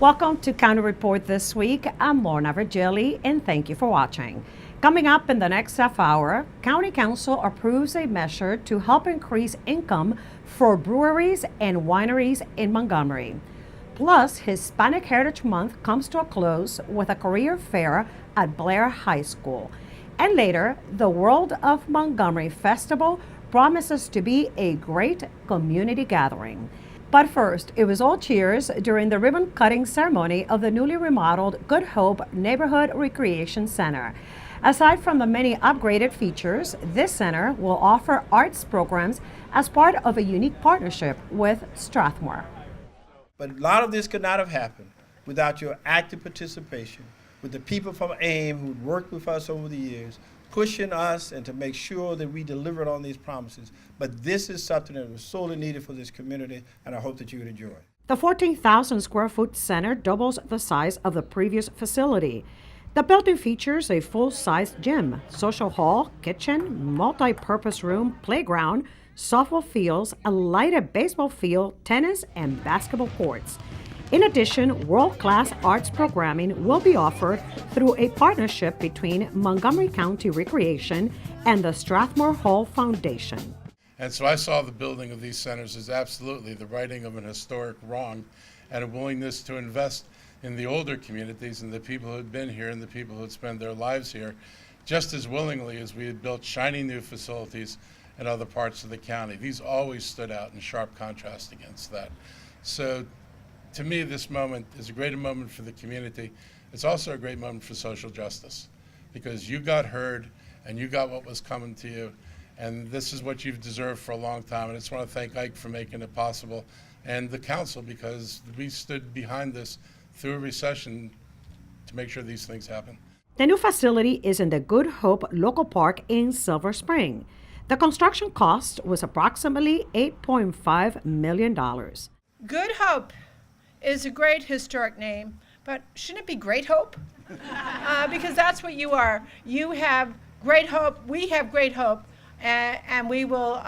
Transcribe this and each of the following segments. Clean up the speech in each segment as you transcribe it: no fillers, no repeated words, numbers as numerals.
Welcome to County Report this week. I'm Lorna Virgili, and thank you for watching. Coming up in the next half hour, County Council approves a measure to help increase income for breweries and wineries in Montgomery. Plus, Hispanic Heritage Month comes to a close with a career fair at Blair High School. And later, the World of Montgomery Festival promises to be a great community gathering. But first, it was all cheers during the ribbon-cutting ceremony of the newly remodeled Good Hope Neighborhood Recreation Center. Aside from the many upgraded features, this center will offer arts programs as part of a unique partnership with Strathmore. But a lot of this could not have happened without your active participation, with the people from AIM who'd worked with us over the years, pushing us and to make sure that we delivered on these promises. But this is something that was sorely needed for this community, and I hope that you would enjoy. The 14,000 square foot center doubles the size of the previous facility. The building features a full-size gym, social hall, kitchen, multi-purpose room, playground, softball fields, a lighted baseball field, tennis, and basketball courts. In addition, world-class arts programming will be offered through a partnership between Montgomery County Recreation and the Strathmore Hall Foundation. And so I saw the building of these centers as absolutely the righting of an historic wrong and a willingness to invest in the older communities and the people who had been here and the people who had spent their lives here just as willingly as we had built shiny new facilities in other parts of the county. These always stood out in sharp contrast against that. So to me, this moment is a great moment for the community. It's also a great moment for social justice because you got heard and you got what was coming to you. And this is what you've deserved for a long time. And I just want to thank Ike for making it possible and the council because we stood behind this through a recession to make sure these things happen. The new facility is in the Good Hope Local Park in Silver Spring. The construction cost was approximately $8.5 million. Good Hope is a great historic name, but shouldn't it be Great Hope? Because that's what you are. You have great hope, we have great hope, and we will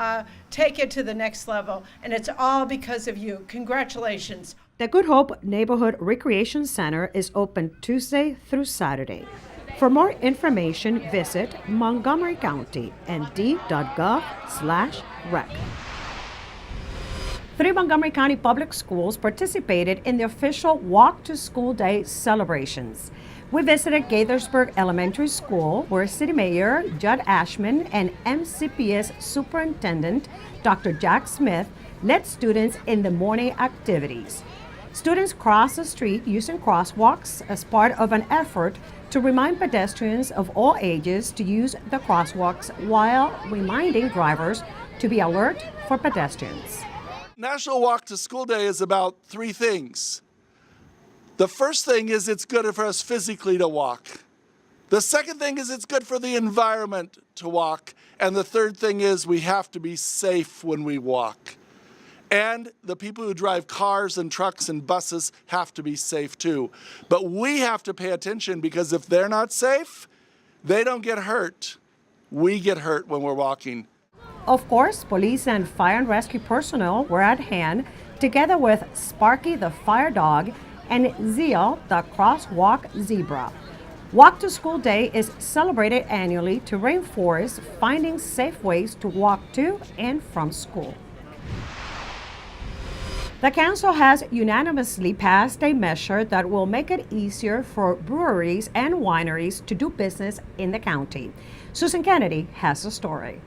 take it to the next level. And it's all because of you. Congratulations. The Good Hope Neighborhood Recreation Center is open Tuesday through Saturday. For more information, visit montgomerycounty.nd.gov/rec. 3 Montgomery County Public Schools participated in the official Walk to School Day celebrations. We visited Gaithersburg Elementary School, where City Mayor Judd Ashman and MCPS Superintendent Dr. Jack Smith led students in the morning activities. Students crossed the street using crosswalks as part of an effort to remind pedestrians of all ages to use the crosswalks while reminding drivers to be alert for pedestrians. National Walk to School Day is about 3 things. The first thing is it's good for us physically to walk. The second thing is it's good for the environment to walk. And the third thing is we have to be safe when we walk. And the people who drive cars and trucks and buses have to be safe too. But we have to pay attention because if they're not safe, they don't get hurt. We get hurt when we're walking. Of course, police and fire and rescue personnel were at hand, together with Sparky the fire dog and Zeal the crosswalk zebra. Walk to School Day is celebrated annually to reinforce finding safe ways to walk to and from school. The council has unanimously passed a measure that will make it easier for breweries and wineries to do business in the county. Susan Kennedy has the story.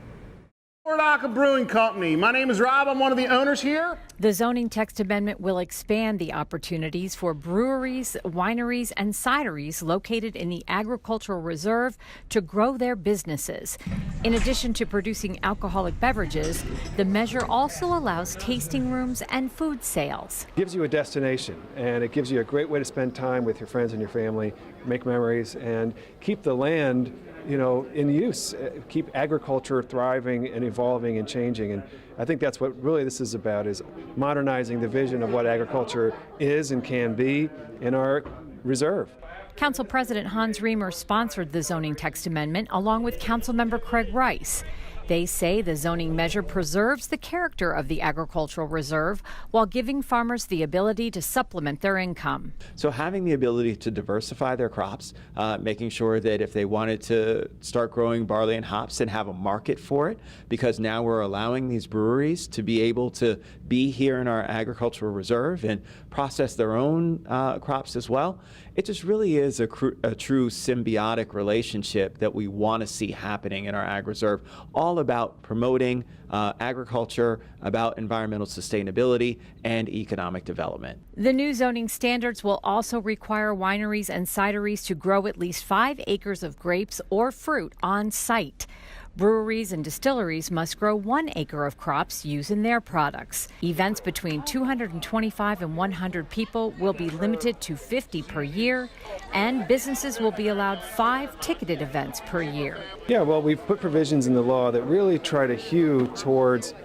World Brewing Company. My name is Rob. I'm one of the owners here. The zoning text amendment will expand the opportunities for breweries, wineries, and cideries located in the agricultural reserve to grow their businesses. In addition to producing alcoholic beverages, the measure also allows tasting rooms and food sales. It gives you a destination, and it gives you a great way to spend time with your friends and your family, make memories, and keep the land in use, keep agriculture thriving and evolving and changing. And I think that's what really this is about, is modernizing the vision of what agriculture is and can be in our reserve. Council President Hans Reamer sponsored the zoning text amendment along with Councilmember Craig Rice. They say the zoning measure preserves the character of the agricultural reserve while giving farmers the ability to supplement their income. So having the ability to diversify their crops, making sure that if they wanted to start growing barley and hops and have a market for it, because now we're allowing these breweries to be able to be here in our agricultural reserve and process their own crops as well. It just really is a true symbiotic relationship that we want to see happening in our ag reserve, all about promoting agriculture, about environmental sustainability, and economic development. The new zoning standards will also require wineries and cideries to grow at least 5 acres of grapes or fruit on site. Breweries and distilleries must grow 1 acre of crops used in their products. Events between 225 and 100 people will be limited to 50 per year, and businesses will be allowed 5 ticketed events per year. Yeah, well, we've put provisions in the law that really try to hew towards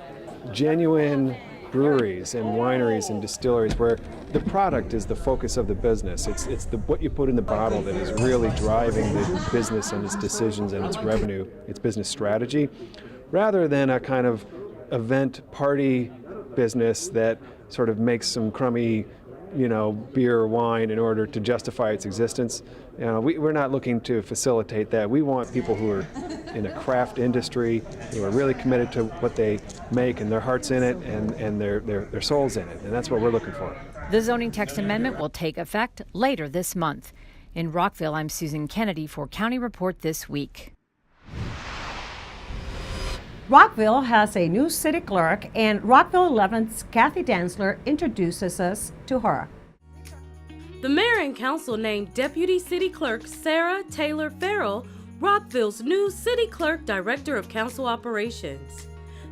genuine breweries and wineries and distilleries where the product is the focus of the business. It's what you put in the bottle that is really driving the business and its decisions and its revenue, its business strategy, rather than a kind of event party business that sort of makes some crummy, beer or wine in order to justify its existence. We're not looking to facilitate that. We want people who are in a craft industry, who are really committed to what they make and their heart's in it and their soul's in it. And that's what we're looking for. The zoning text amendment will take effect later this month. In Rockville, I'm Susan Kennedy for County Report This Week. Rockville has a new city clerk, and Rockville 11's Kathy Dantzler introduces us to her. The mayor and council named Deputy City Clerk Sarah Taylor Farrell Rockville's new City Clerk Director of Council Operations.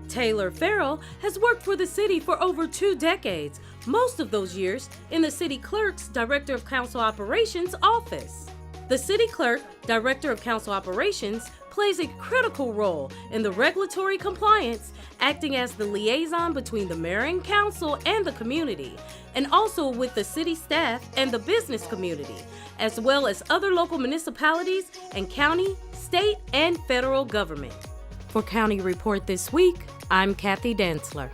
Taylor Farrell has worked for the city for over 2 decades, most of those years in the City Clerk's Director of Council Operations office. The City Clerk, Director of Council Operations, plays a critical role in the regulatory compliance, acting as the liaison between the mayor and council and the community, and also with the city staff and the business community, as well as other local municipalities and county, state, and federal government. For County Report This Week, I'm Kathy Dantzler.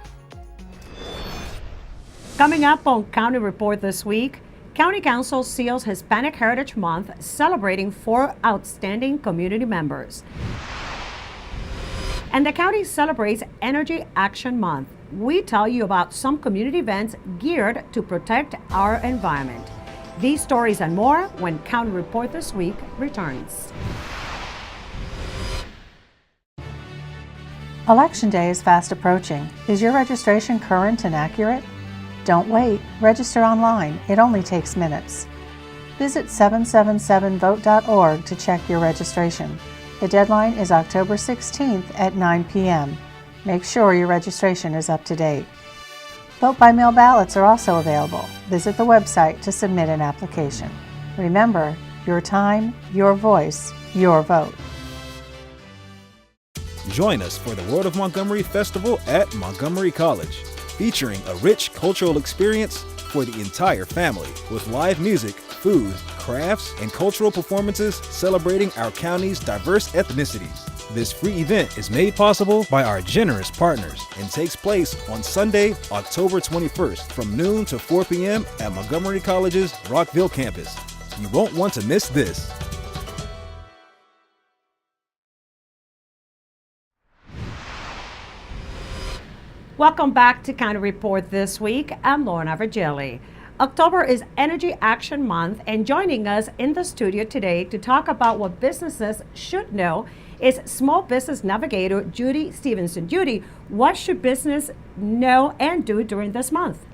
Coming up on County Report This Week, County Council seals Hispanic Heritage Month, celebrating 4 outstanding community members. And the county celebrates Energy Action Month. We tell you about some community events geared to protect our environment. These stories and more when County Report This Week returns. Election Day is fast approaching. Is your registration current and accurate? Don't wait. Register online. It only takes minutes. Visit 777vote.org to check your registration. The deadline is October 16th at 9 p.m. Make sure your registration is up to date. Vote-by-mail ballots are also available. Visit the website to submit an application. Remember, your time, your voice, your vote. Join us for the World of Montgomery Festival at Montgomery College, featuring a rich cultural experience for the entire family with live music, food, crafts, and cultural performances celebrating our county's diverse ethnicities. This free event is made possible by our generous partners and takes place on Sunday, October 21st from noon to 4 p.m. at Montgomery College's Rockville campus. You won't want to miss this. Welcome back to County Report This Week. I'm Lorna Virgili. October is Energy Action Month, and joining us in the studio today to talk about what businesses should know is Small Business Navigator Judy Stevenson. Judy, what should business know and do during this month?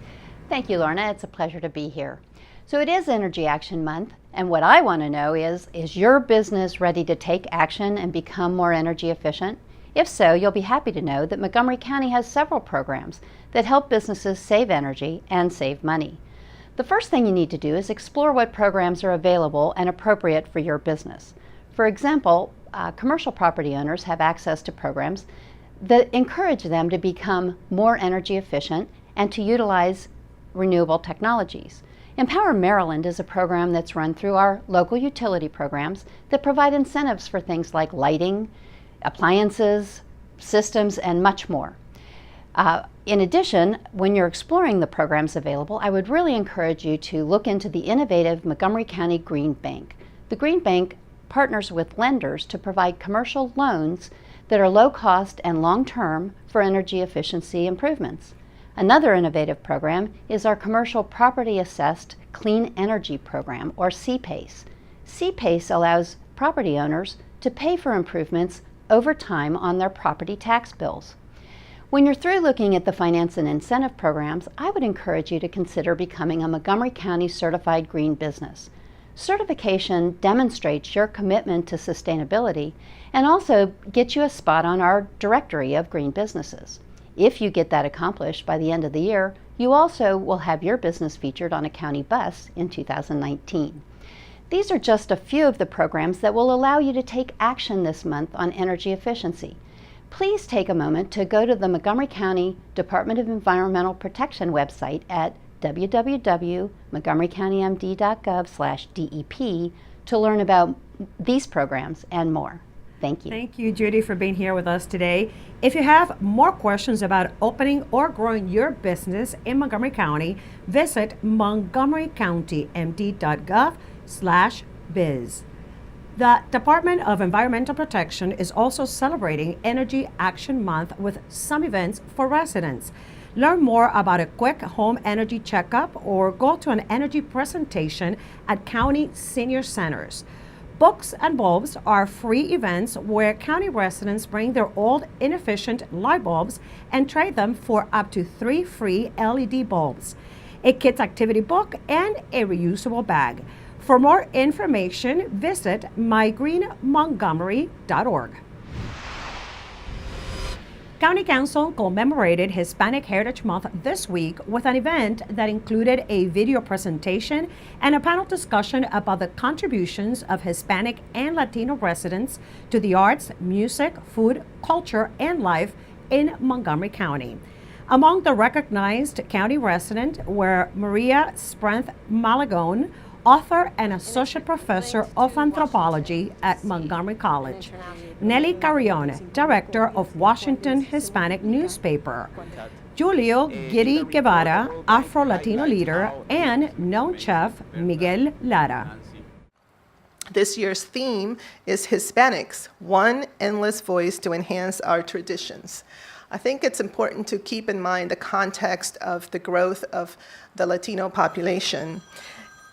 Thank you, Lorna. It's a pleasure to be here. So it is Energy Action Month, and what I want to know is your business ready to take action and become more energy efficient? If so, you'll be happy to know that Montgomery County has several programs that help businesses save energy and save money. The first thing you need to do is explore what programs are available and appropriate for your business. For example, commercial property owners have access to programs that encourage them to become more energy efficient and to utilize renewable technologies. Empower Maryland is a program that's run through our local utility programs that provide incentives for things like lighting, appliances, systems, and much more. In addition, when you're exploring the programs available, I would really encourage you to look into the innovative Montgomery County Green Bank. The Green Bank partners with lenders to provide commercial loans that are low cost and long term for energy efficiency improvements. Another innovative program is our Commercial Property Assessed Clean Energy Program, or CPACE. CPACE allows property owners to pay for improvements over time on their property tax bills. When you're through looking at the finance and incentive programs, I would encourage you to consider becoming a Montgomery County Certified Green Business. Certification demonstrates your commitment to sustainability and also gets you a spot on our directory of green businesses. If you get that accomplished by the end of the year, you also will have your business featured on a county bus in 2019. These are just a few of the programs that will allow you to take action this month on energy efficiency. Please take a moment to go to the Montgomery County Department of Environmental Protection website at www.montgomerycountymd.gov/DEP to learn about these programs and more. Thank you. Thank you, Judy, for being here with us today. If you have more questions about opening or growing your business in Montgomery County, visit montgomerycountymd.gov/biz. The Department of Environmental Protection is also celebrating Energy Action Month with some events for residents. Learn more about a quick home energy checkup or go to an energy presentation at county senior centers. Books and Bulbs are free events where county residents bring their old inefficient light bulbs and trade them for up to 3 free LED bulbs, a kids activity book, and a reusable bag. For more information, visit mygreenmontgomery.org. County Council commemorated Hispanic Heritage Month this week with an event that included a video presentation and a panel discussion about the contributions of Hispanic and Latino residents to the arts, music, food, culture, and life in Montgomery County. Among the recognized county residents were Maria Spranth Malagone, author and associate professor of anthropology at Montgomery College; Nelly Carrion, director of Washington Hispanic newspaper; Julio Giri Guevara, Afro-Latino leader; and known chef Miguel Lara. This year's theme is Hispanics, one endless voice to enhance our traditions. I think it's important to keep in mind the context of the growth of the Latino population.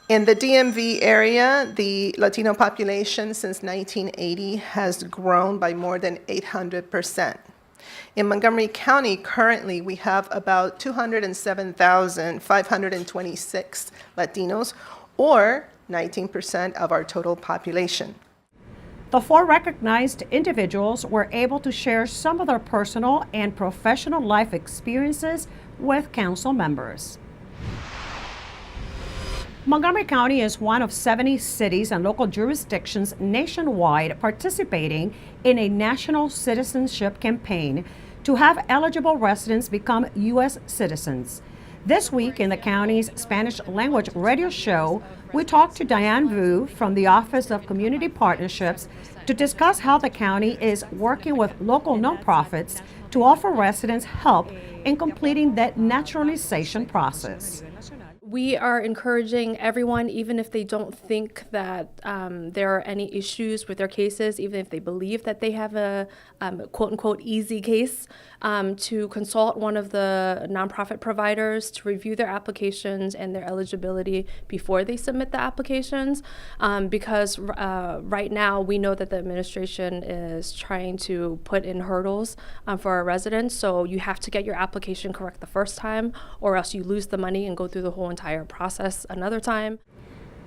In the DMV area, the Latino population since 1980 has grown by more than 800%. In Montgomery County, currently, we have about 207,526 Latinos, or 19% of our total population. The 4 recognized individuals were able to share some of their personal and professional life experiences with council members. Montgomery County is one of 70 cities and local jurisdictions nationwide participating in a national citizenship campaign to have eligible residents become U.S. citizens. This week in the county's Spanish language radio show, we talked to Diane Vu from the Office of Community Partnerships to discuss how the county is working with local nonprofits to offer residents help in completing that naturalization process. We are encouraging everyone, even if they don't think that there are any issues with their cases, even if they believe that they have a quote-unquote easy case, to consult one of the nonprofit providers to review their applications and their eligibility before they submit the applications, because right now we know that the administration is trying to put in hurdles for our residents, so you have to get your application correct the first time or else you lose the money and go through the whole entire process another time.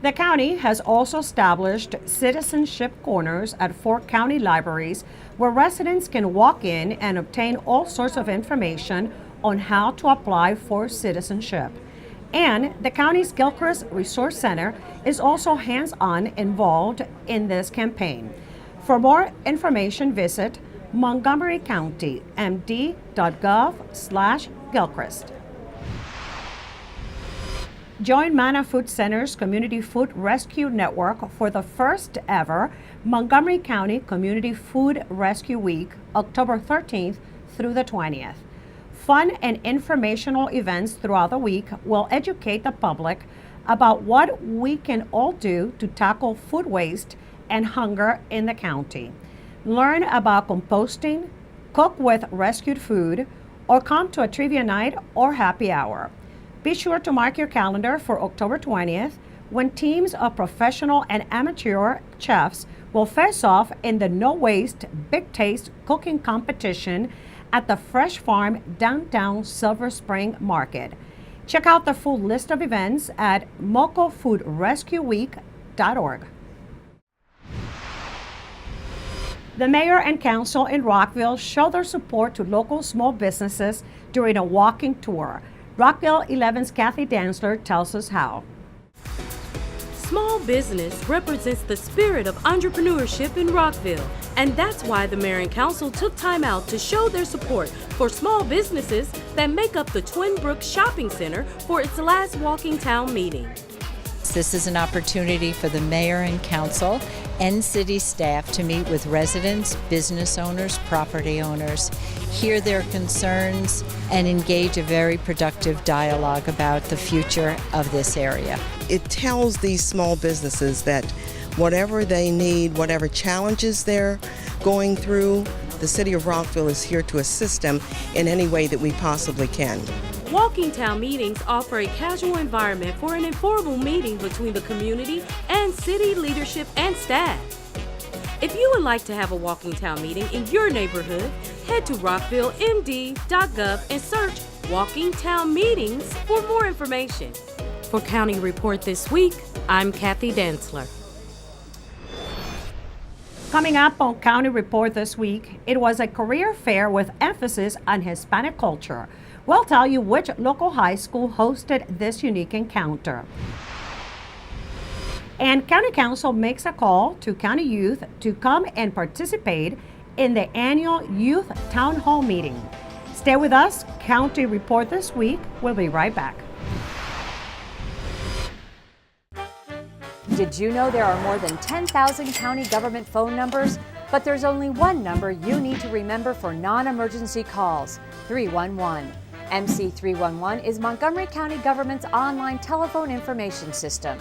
The county has also established citizenship corners at 4 county libraries where residents can walk in and obtain all sorts of information on how to apply for citizenship. And the county's Gilchrist Resource Center is also hands-on involved in this campaign. For more information, visit montgomerycountymd.gov/Gilchrist. Join Mana Food Center's Community Food Rescue Network for the first ever Montgomery County Community Food Rescue Week, October 13th through the 20th. Fun and informational events throughout the week will educate the public about what we can all do to tackle food waste and hunger in the county. Learn about composting, cook with rescued food, or come to a trivia night or happy hour. Be sure to mark your calendar for October 20th, when teams of professional and amateur chefs will face off in the No Waste Big Taste cooking competition at the Fresh Farm downtown Silver Spring Market. Check out the full list of events at mocofoodrescueweek.org. The mayor and council in Rockville show their support to local small businesses during a walking tour. Rockville 11's Kathy Dantzler tells us how. Small business represents the spirit of entrepreneurship in Rockville, and that's why the mayor and council took time out to show their support for small businesses that make up the Twin Brooks Shopping Center for its last Walking Town meeting. This is an opportunity for the mayor and council and city staff to meet with residents, business owners, property owners, hear their concerns, and engage a very productive dialogue about the future of this area. It tells these small businesses that whatever they need, whatever challenges they're going through, the City of Rockville is here to assist them in any way that we possibly can. Walking Town meetings offer a casual environment for an informal meeting between the community and city leadership and staff. If you would like to have a Walking Town meeting in your neighborhood, head to rockvillemd.gov and search Walking Town Meetings for more information. For County Report This Week, I'm Kathy Dantzler. Coming up on County Report this week, it was a career fair with emphasis on Hispanic culture. We'll tell you which local high school hosted this unique encounter. And County Council makes a call to county youth to come and participate in the annual Youth Town Hall meeting. Stay with us. County Report this week. We'll be right back. Did you know there are more than 10,000 county government phone numbers? But there's only one number you need to remember for non-emergency calls, 311. MC311 is Montgomery County government's online telephone information system.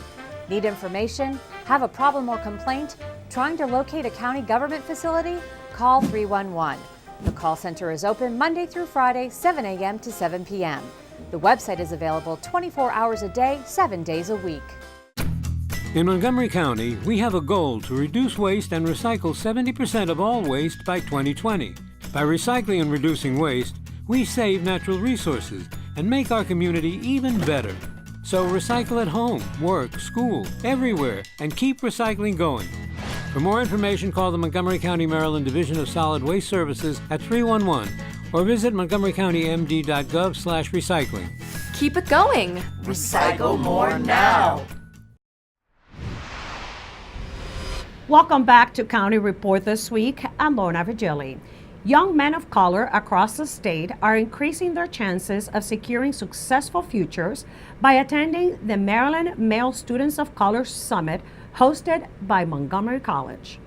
Need information? Have a problem or complaint? Trying to locate a county government facility? Call 311. The call center is open Monday through Friday, 7 a.m. to 7 p.m. The website is available 24 hours a day, 7 days a week. In Montgomery County, we have a goal to reduce waste and recycle 70% of all waste by 2020. By recycling and reducing waste, we save natural resources and make our community even better. So recycle at home, work, school, everywhere, and keep recycling going. For more information, call the Montgomery County, Maryland Division of Solid Waste Services at 311 or visit montgomerycountymd.gov/recycling. Keep it going. Recycle more now. Welcome back to County Report this week. I'm Lorna Virgili. Young men of color across the state are increasing their chances of securing successful futures by attending the Maryland Male Students of Color Summit hosted by Montgomery College.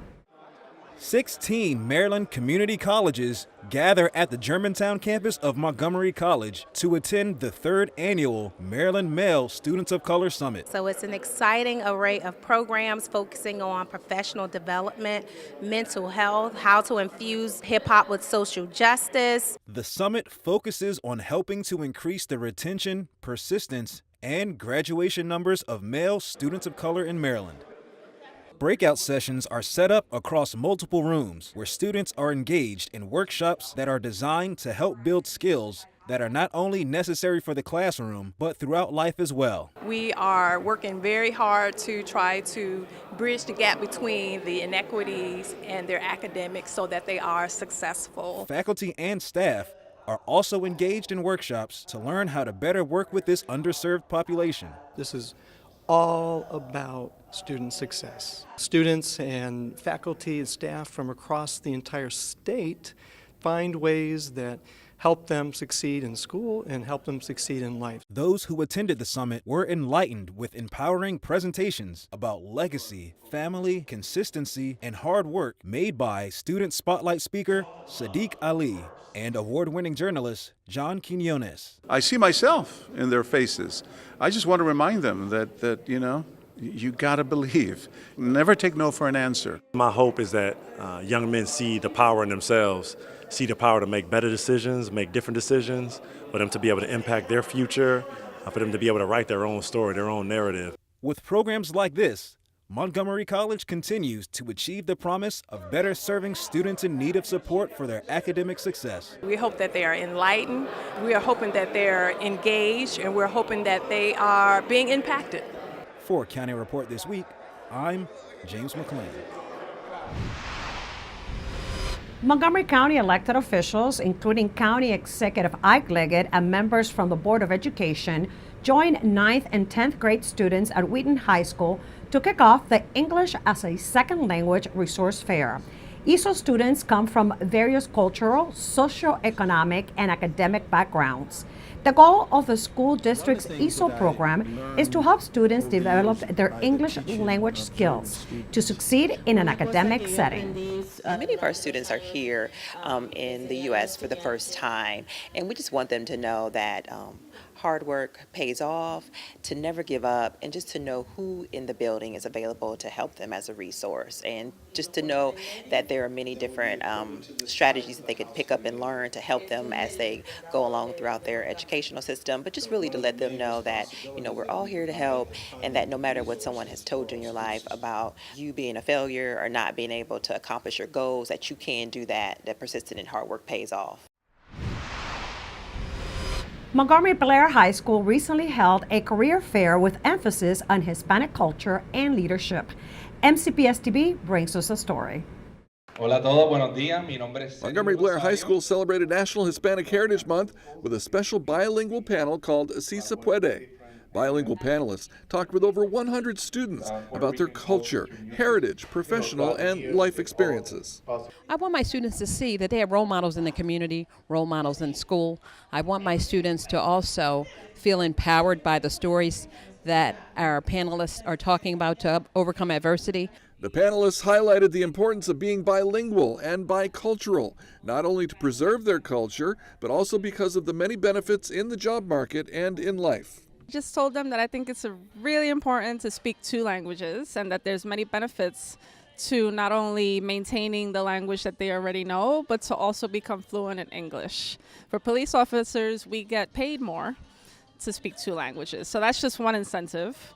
16 Maryland community colleges gather at the Germantown campus of Montgomery College to attend the 3rd annual Maryland Male Students of Color Summit. So it's an exciting array of programs focusing on professional development, mental health, how to infuse hip-hop with social justice. The summit focuses on helping to increase the retention, persistence, and graduation numbers of male students of color in Maryland. Breakout sessions are set up across multiple rooms where students are engaged in workshops that are designed to help build skills that are not only necessary for the classroom, but throughout life as well. We are working very hard to try to bridge the gap between the inequities and their academics so that they are successful. Faculty and staff are also engaged in workshops to learn how to better work with this underserved population. This is all about student success. Students and faculty and staff from across the entire state find ways that help them succeed in school and help them succeed in life. Those who attended the summit were enlightened with empowering presentations about legacy, family, consistency, and hard work made by student spotlight speaker Sadiq Ali and award-winning journalist John Quinones. I see myself in their faces. I just want to remind them that you know, you gotta believe. Never take no for an answer. My hope is that young men see the power in themselves, see the power to make better decisions, make different decisions, for them to be able to impact their future, for them to be able to write their own story, their own narrative. With programs like this, Montgomery College continues to achieve the promise of better serving students in need of support for their academic success. We hope that they are enlightened, we are hoping that they're engaged, and we're hoping that they are being impacted. For County Report this week, I'm James McLean. Montgomery County elected officials, including County Executive Ike Leggett and members from the Board of Education, joined 9th and 10th grade students at Wheaton High School to kick off the English as a Second Language Resource Fair. ESOL students come from various cultural, socioeconomic, and academic backgrounds. The goal of the school district's ESOL program is to help students develop their English language skills to succeed in an academic setting. Many of our students are here in the U.S. for the first time, and we just want them to know that hard work pays off, to never give up, and just to know who in the building is available to help them as a resource, and just to know that there are many different strategies that they could pick up and learn to help them as they go along throughout their educational system, but just really to let them know that, you know, we're all here to help, and that no matter what someone has told you in your life about you being a failure or not being able to accomplish your goals, that you can do that persistent and hard work pays off. Montgomery Blair High School recently held a career fair with emphasis on Hispanic culture and leadership. MCPS-TV brings us a story. Hola a todos, buenos días. Mi nombre es Montgomery Blair High School celebrated National Hispanic Heritage Month with a special bilingual panel called Si Se Puede. Bilingual panelists talked with over 100 students about their culture, heritage, professional, and life experiences. I want my students to see that they have role models in the community, role models in school. I want my students to also feel empowered by the stories that our panelists are talking about to overcome adversity. The panelists highlighted the importance of being bilingual and bicultural, not only to preserve their culture, but also because of the many benefits in the job market and in life. Just told them that I think it's really important to speak two languages and that there's many benefits to not only maintaining the language that they already know, but to also become fluent in English. For police officers, we get paid more to speak two languages. So that's just one incentive.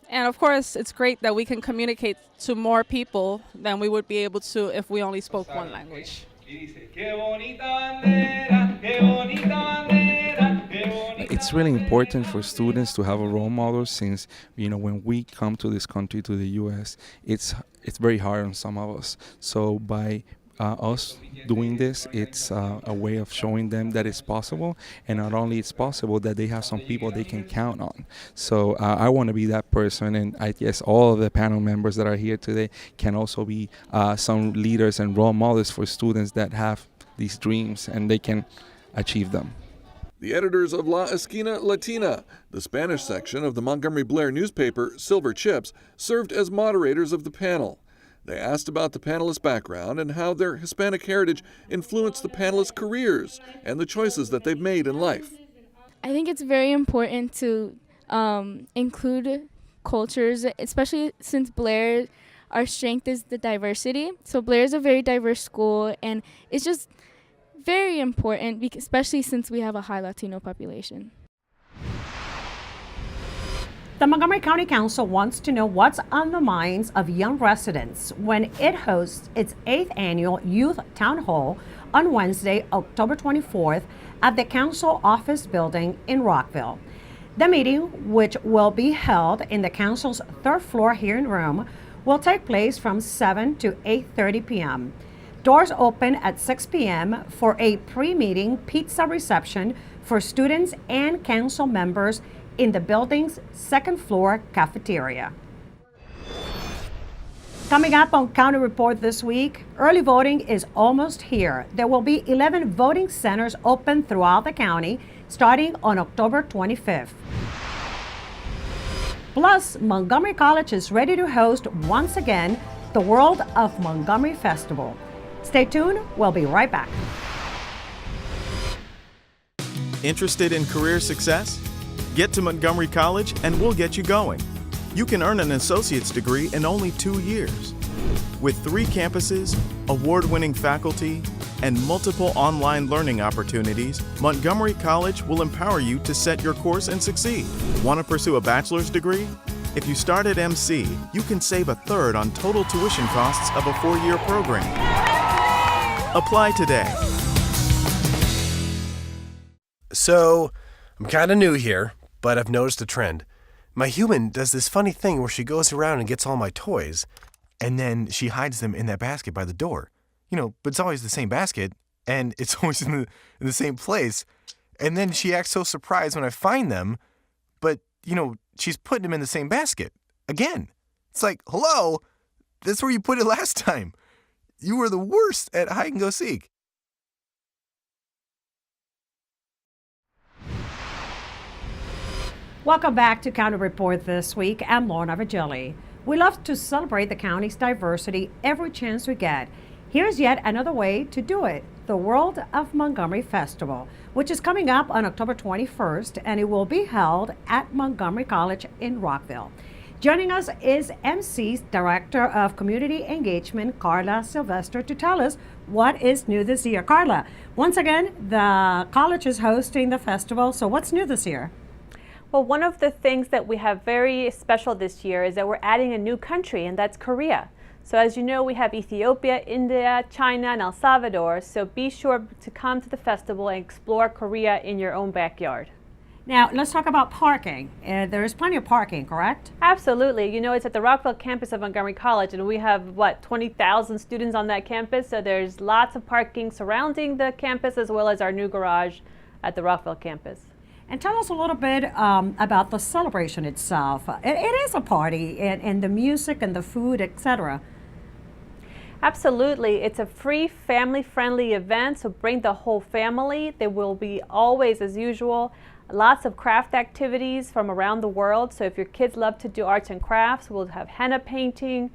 And of course, it's great that we can communicate to more people than we would be able to if we only spoke one language. It's really important for students to have a role model, since, you know, when we come to this country, to the U.S., it's very hard on some of us. So by us doing this, it's a way of showing them that it's possible, and not only it's possible, that they have some people they can count on. So I want to be that person, and I guess all of the panel members that are here today can also be some leaders and role models for students that have these dreams and they can achieve them. The editors of La Esquina Latina, the Spanish section of the Montgomery Blair newspaper Silver Chips, served as moderators of the panel. They asked about the panelists' background and how their Hispanic heritage influenced the panelists' careers and the choices that they've made in life. I think it's very important to include cultures, especially since Blair, our strength is the diversity. So Blair is a very diverse school, and it's just very important, especially since we have a high Latino population. The Montgomery County Council wants to know what's on the minds of young residents when it hosts its 8th annual Youth Town Hall on Wednesday, October 24th at the Council Office Building in Rockville. The meeting, which will be held in the Council's 3rd floor hearing room, will take place from 7 to 8:30 p.m. Doors open at 6 p.m. for a pre-meeting pizza reception for students and council members in the building's 2nd floor cafeteria. Coming up on County Report this week, early voting is almost here. There will be 11 voting centers open throughout the county starting on October 25th. Plus, Montgomery College is ready to host once again the World of Montgomery Festival. Stay tuned, we'll be right back. Interested in career success? Get to Montgomery College and we'll get you going. You can earn an associate's degree in only 2 years. With 3 campuses, award-winning faculty, and multiple online learning opportunities, Montgomery College will empower you to set your course and succeed. Want to pursue a bachelor's degree? If you start at MC, you can save 1/3 on total tuition costs of a 4-year program. Apply today. So, I'm kind of new here, but I've noticed a trend. My human does this funny thing where she goes around and gets all my toys, and then she hides them in that basket by the door. But it's always the same basket, and it's always in the same place. And then she acts so surprised when I find them, but, she's putting them in the same basket. Again. It's like, hello? That's where you put it last time. You were the worst at hide and go seek. Welcome back to County Report this week. I'm Lorna Virgili. We love to celebrate the county's diversity every chance we get. Here's yet another way to do it, the World of Montgomery Festival, which is coming up on October 21st, and it will be held at Montgomery College in Rockville. Joining us is MC's Director of Community Engagement, Carla Sylvester, to tell us what is new this year. Carla, once again, the college is hosting the festival, so what's new this year? Well, one of the things that we have very special this year is that we're adding a new country, and that's Korea. So as you know, we have Ethiopia, India, China, and El Salvador, so be sure to come to the festival and explore Korea in your own backyard. Now, let's talk about parking. There is plenty of parking, correct? Absolutely. It's at the Rockville campus of Montgomery College, and we have, 20,000 students on that campus, so there's lots of parking surrounding the campus as well as our new garage at the Rockville campus. And tell us a little bit about the celebration itself. It is a party, and the music and the food, etc. Absolutely. It's a free, family-friendly event, so bring the whole family. There will be always, as usual, lots of craft activities from around the world. So if your kids love to do arts and crafts, we'll have henna painting.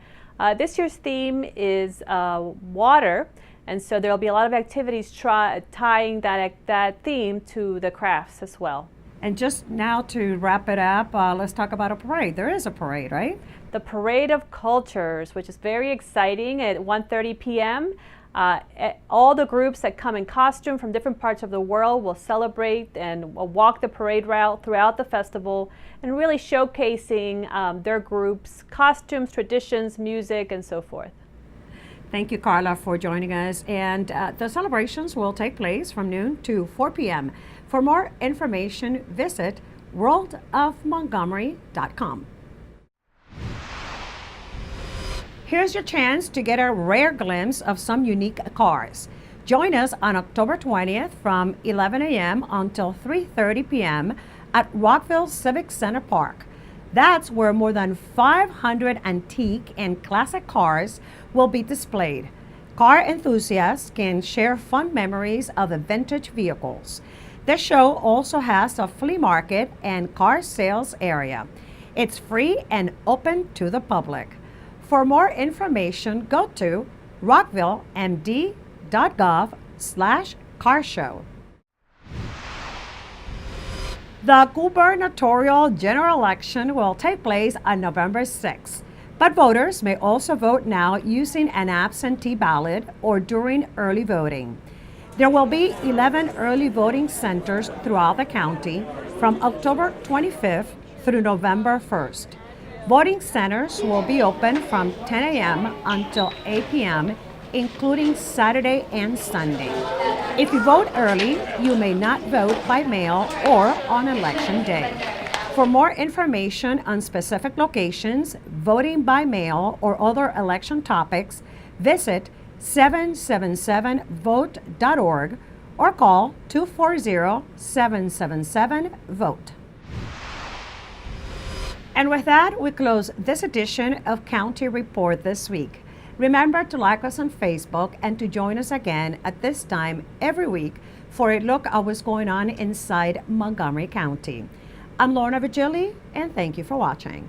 This year's theme is water. And so there'll be a lot of activities tying that theme to the crafts as well. And just now to wrap it up, let's talk about a parade. There is a parade, right? The Parade of Cultures, which is very exciting at 1:30 p.m. All the groups that come in costume from different parts of the world will celebrate and walk the parade route throughout the festival and really showcasing their groups' costumes, traditions, music, and so forth. Thank you, Carla, for joining us. And the celebrations will take place from noon to 4 p.m. For more information, visit worldofmontgomery.com. Here's your chance to get a rare glimpse of some unique cars. Join us on October 20th from 11 a.m. until 3:30 p.m. at Rockville Civic Center Park. That's where more than 500 antique and classic cars will be displayed. Car enthusiasts can share fun memories of the vintage vehicles. The show also has a flea market and car sales area. It's free and open to the public. For more information, go to rockvillemd.gov/car show. The gubernatorial general election will take place on November 6th, but voters may also vote now using an absentee ballot or during early voting. There will be 11 early voting centers throughout the county from October 25th through November 1st. Voting centers will be open from 10 a.m. until 8 p.m., including Saturday and Sunday. If you vote early, you may not vote by mail or on election day. For more information on specific locations, voting by mail, or other election topics, visit 777vote.org or call 240-777-VOTE. And with that, we close this edition of County Report this week. Remember to like us on Facebook and to join us again at this time every week for a look at what's going on inside Montgomery County. I'm Lorna Virgili, and thank you for watching.